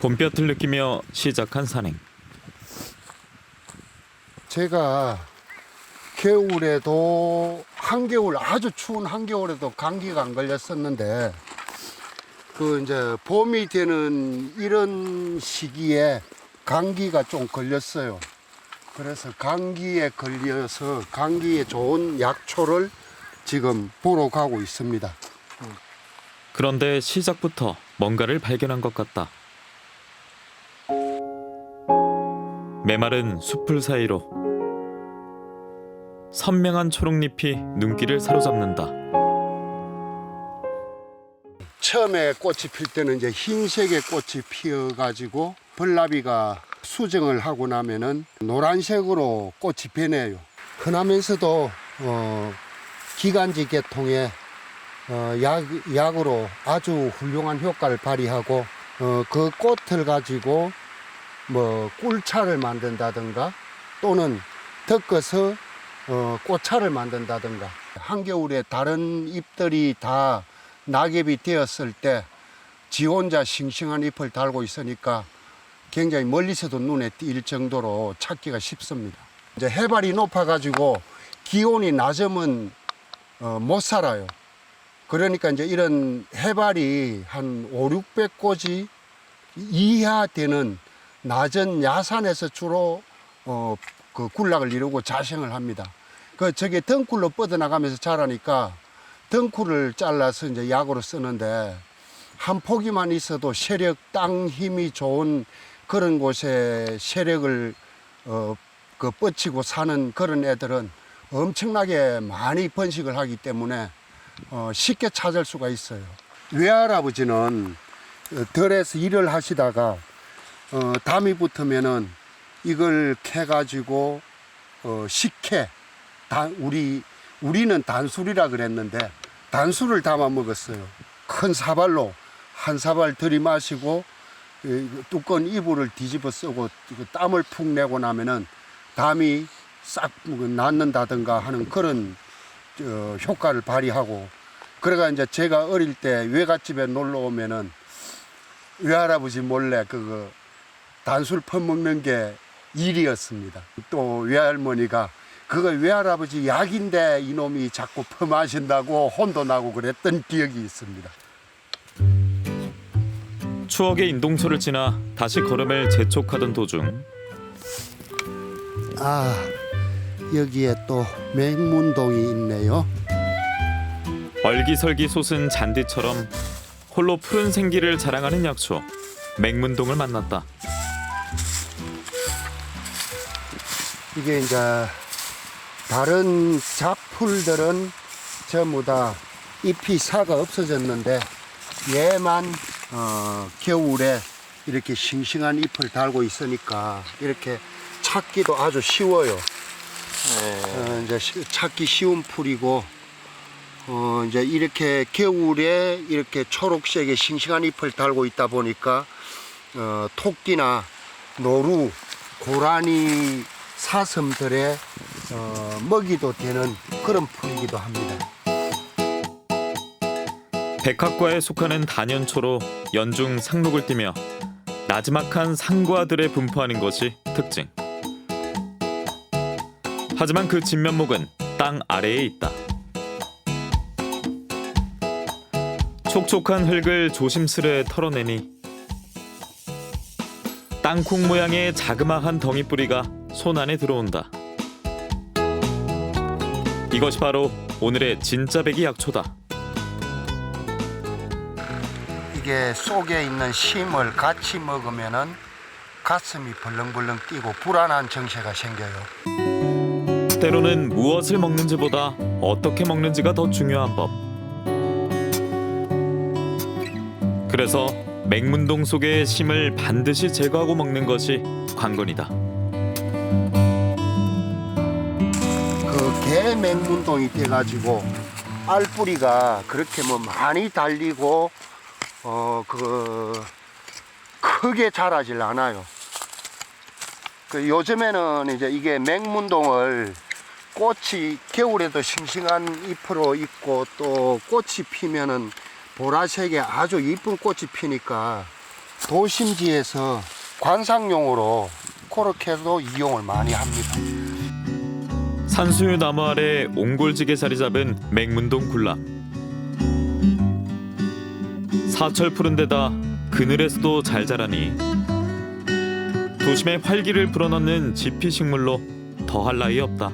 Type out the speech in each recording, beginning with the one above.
봄볕을 느끼며 시작한 산행. 제가 겨울에도 한겨울 아주 추운 한겨울에도 감기가 안 걸렸었는데 이제 봄이 되는 이런 시기에 감기가 좀 걸렸어요. 그래서 감기에 걸려서 감기에 좋은 약초를 지금 보러 가고 있습니다. 그런데 시작부터 뭔가를 발견한 것 같다. 메마른 숲풀 사이로 선명한 초록잎이 눈길을 사로잡는다. 처음에 꽃이 필 때는 이제 흰색의 꽃이 피어가지고 벌나비가 수정을 하고 나면은 노란색으로 꽃이 변해요. 흔하면서도 기관지 계통의 약으로 아주 훌륭한 효과를 발휘하고 그 꽃을 가지고 뭐 꿀차를 만든다든가 또는 덮어서 꽃차를 만든다든가 한겨울에 다른 잎들이 다 낙엽이 되었을 때 지 혼자 싱싱한 잎을 달고 있으니까 굉장히 멀리서도 눈에 띌 정도로 찾기가 쉽습니다. 이제 해발이 높아가지고 기온이 낮으면 못 살아요. 그러니까 이제 이런 해발이 한 500-600고지 이하 되는 낮은 야산에서 주로 그 군락을 이루고 자생을 합니다. 저게 덩굴로 뻗어나가면서 자라니까 덩굴을 잘라서 이제 약으로 쓰는데 한 포기만 있어도 세력, 땅 힘이 좋은 그런 곳에 세력을 뻗치고 사는 그런 애들은 엄청나게 많이 번식을 하기 때문에 쉽게 찾을 수가 있어요. 외할아버지는 덜에서 일을 하시다가 담이 붙으면은 이걸 캐가지고 식혜, 우리는 단술이라 그랬는데 단술을 담아 먹었어요. 큰 사발로 한 사발 들이마시고 두꺼운 이불을 뒤집어 쓰고 땀을 푹 내고 나면은 담이 싹 낫는다든가 하는 그런 효과를 발휘하고, 그래가 이제 제가 어릴 때 외갓집에 놀러 오면은 외할아버지 몰래 단술 퍼먹는 게 일이었습니다. 또 외할머니가 그거 외할아버지 약인데 이놈이 자꾸 퍼마신다고 혼도 나고 그랬던 기억이 있습니다. 추억의 인동소를 지나 다시 걸음을 재촉하던 도중 여기에 또 맹문동이 있네요. 얼기설기 솟은 잔디처럼 홀로 푸른 생기를 자랑하는 약초 맹문동을 만났다. 이게 이제 다른 잡풀들은 전부 다 잎이 사가 없어졌는데 얘만 겨울에 이렇게 싱싱한 잎을 달고 있으니까 이렇게 찾기도 아주 쉬워요. 이제 찾기 쉬운 풀이고 이제 이렇게 겨울에 이렇게 초록색의 싱싱한 잎을 달고 있다 보니까 토끼나 노루, 고라니 사슴들의 먹이도 되는 그런 풀이기도 합니다. 백합과에 속하는 단연초로 연중 상록을 띠며 나지막한 상과들에 분포하는 것이 특징. 하지만 그 진면목은 땅 아래에 있다. 촉촉한 흙을 조심스레 털어내니 땅콩 모양의 자그마한 덩이뿌리가 손 안에 들어온다. 이것이 바로 오늘의 진짜 배기 약초다. 이게 속에 있는 심을 같이 먹으면은 가슴이 벌렁벌렁 뛰고 불안한 정체가 생겨요. 때로는 무엇을 먹는지보다 어떻게 먹는지가 더 중요한 법. 그래서 맹문동 속의 심을 반드시 제거하고 먹는 것이 관건이다. 개맹문동이 돼가지고 알뿌리가 그렇게 많이 달리고 크게 자라질 않아요. 요즘에는 이제 이게 맹문동을 꽃이 겨울에도 싱싱한 잎으로 있고 또 꽃이 피면은 보라색의 아주 이쁜 꽃이 피니까 도심지에서 관상용으로 그렇게도 이용을 많이 합니다. 산수유 나무 아래 옹골지게 자리 잡은 맹문동 군락. 사철 푸른 데다 그늘에서도 잘 자라니 도심의 활기를 불어넣는 지피식물로 더할 나위 없다.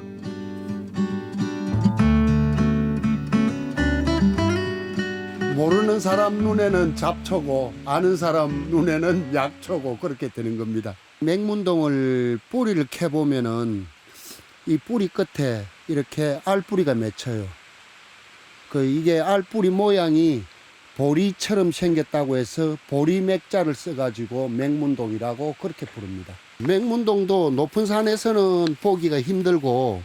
모르는 사람 눈에는 잡초고 아는 사람 눈에는 약초고 그렇게 되는 겁니다. 맹문동을 뿌리를 캐보면은 이 뿌리 끝에 이렇게 알뿌리가 맺혀요. 이게 알뿌리 모양이 보리처럼 생겼다고 해서 보리맥자를 써가지고 맹문동이라고 그렇게 부릅니다. 맹문동도 높은 산에서는 보기가 힘들고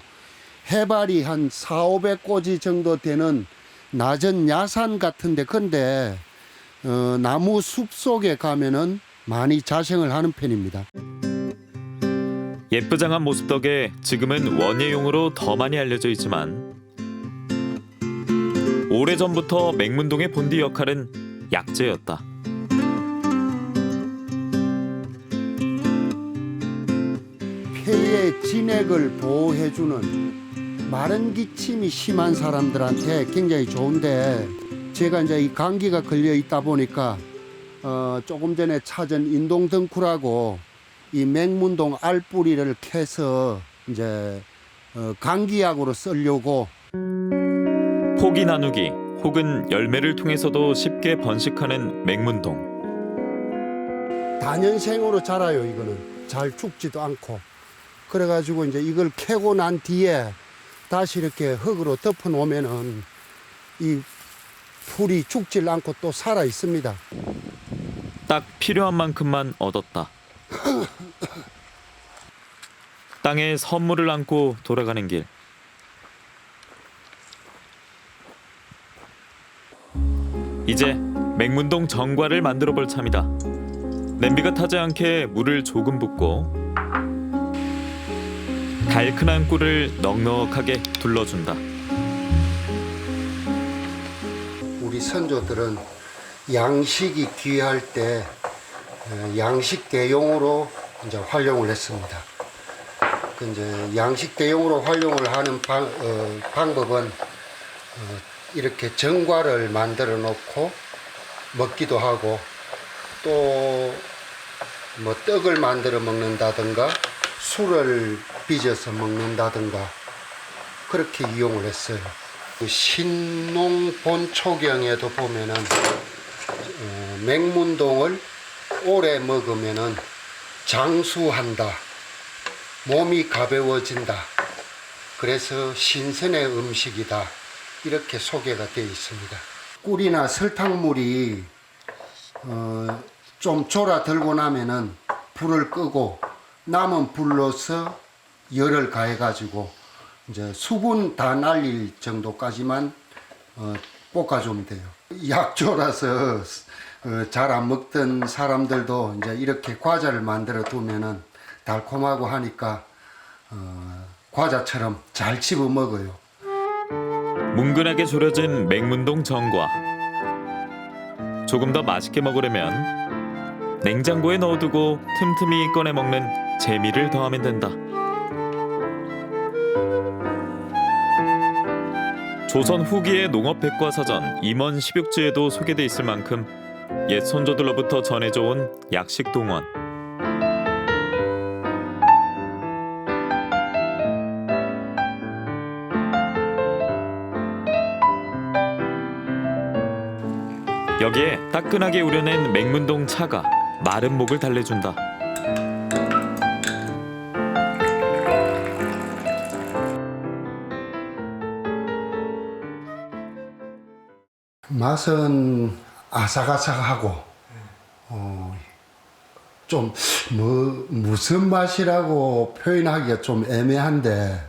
해발이 한 400~500고지 정도 되는 낮은 야산 같은데 근데 나무 숲 속에 가면은 많이 자생을 하는 편입니다. 예쁘장한 모습 덕에 지금은 원예용으로 더 많이 알려져 있지만 오래전부터 맹문동의 본디 역할은 약재였다. 폐의 진액을 보호해주는 마른 기침이 심한 사람들한테 굉장히 좋은데 제가 이제 이 감기가 걸려 있다 보니까 조금 전에 찾은 인동덩쿨하고 이 맹문동 알뿌리를 캐서 이제 감기약으로 쓰려고. 포기 나누기 혹은 열매를 통해서도 쉽게 번식하는 맹문동. 단연생으로 자라요. 이거는 잘 죽지도 않고. 그래가지고 이제 이걸 캐고 난 뒤에 다시 이렇게 흙으로 덮어 놓으면은 이 풀이 죽질 않고 또 살아 있습니다. 딱 필요한 만큼만 얻었다. 땅에 선물을 안고 돌아가는 길. 이제 맹문동 정과를 만들어 볼 참이다. 냄비가 타지 않게 물을 조금 붓고 달큰한 꿀을 넉넉하게 둘러준다. 우리 선조들은 양식이 귀할 때 양식 대용으로 이제 활용을 했습니다. 이제 양식 대용으로 활용을 하는 방법은 이렇게 정과를 만들어 놓고 먹기도 하고 또 뭐 떡을 만들어 먹는다든가 술을 빚어서 먹는다든가 그렇게 이용을 했어요. 신농본초경에도 보면은 맹문동을 오래 먹으면은 장수한다, 몸이 가벼워진다, 그래서 신선의 음식이다 이렇게 소개가 되어 있습니다. 꿀이나 설탕물이 좀 졸아들고 나면은 불을 끄고 남은 불로서 열을 가해가지고 이제 수분 다 날릴 정도까지만 볶아주면 돼요. 약초라서 잘 안 먹던 사람들도 이제 이렇게 과자를 만들어 두면은 달콤하고 하니까 과자처럼 잘 씹어 먹어요. 뭉근하게 졸여진 맹문동 정과. 조금 더 맛있게 먹으려면 냉장고에 넣어두고 틈틈이 꺼내 먹는 재미를 더하면 된다. 조선 후기의 농업백과사전 임원 16지에도 소개돼 있을 만큼 옛 선조들로부터 전해져 온 약식 동원. 여기에 따끈하게 우려낸 맹문동 차가 마른 목을 달래준다. 맛은 아삭아삭하고 좀 무슨 맛이라고 표현하기가 좀 애매한데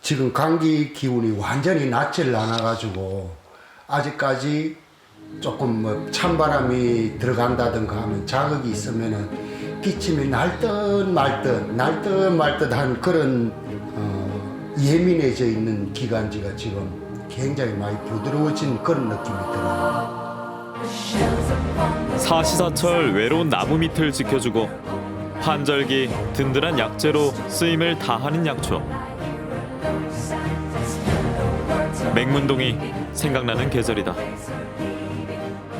지금 감기 기운이 완전히 낫질 않아가지고 아직까지 조금 뭐 찬바람이 들어간다든가 하면 자극이 있으면은 기침이 날 듯 말 듯 한 그런 예민해져 있는 기관지가 지금 굉장히 많이 부드러워진 그런 느낌이 들어요. 사시사철 외로운 나무 밑을 지켜주고 환절기 든든한 약재로 쓰임을 다하는 약초. 맹문동이 생각나는 계절이다.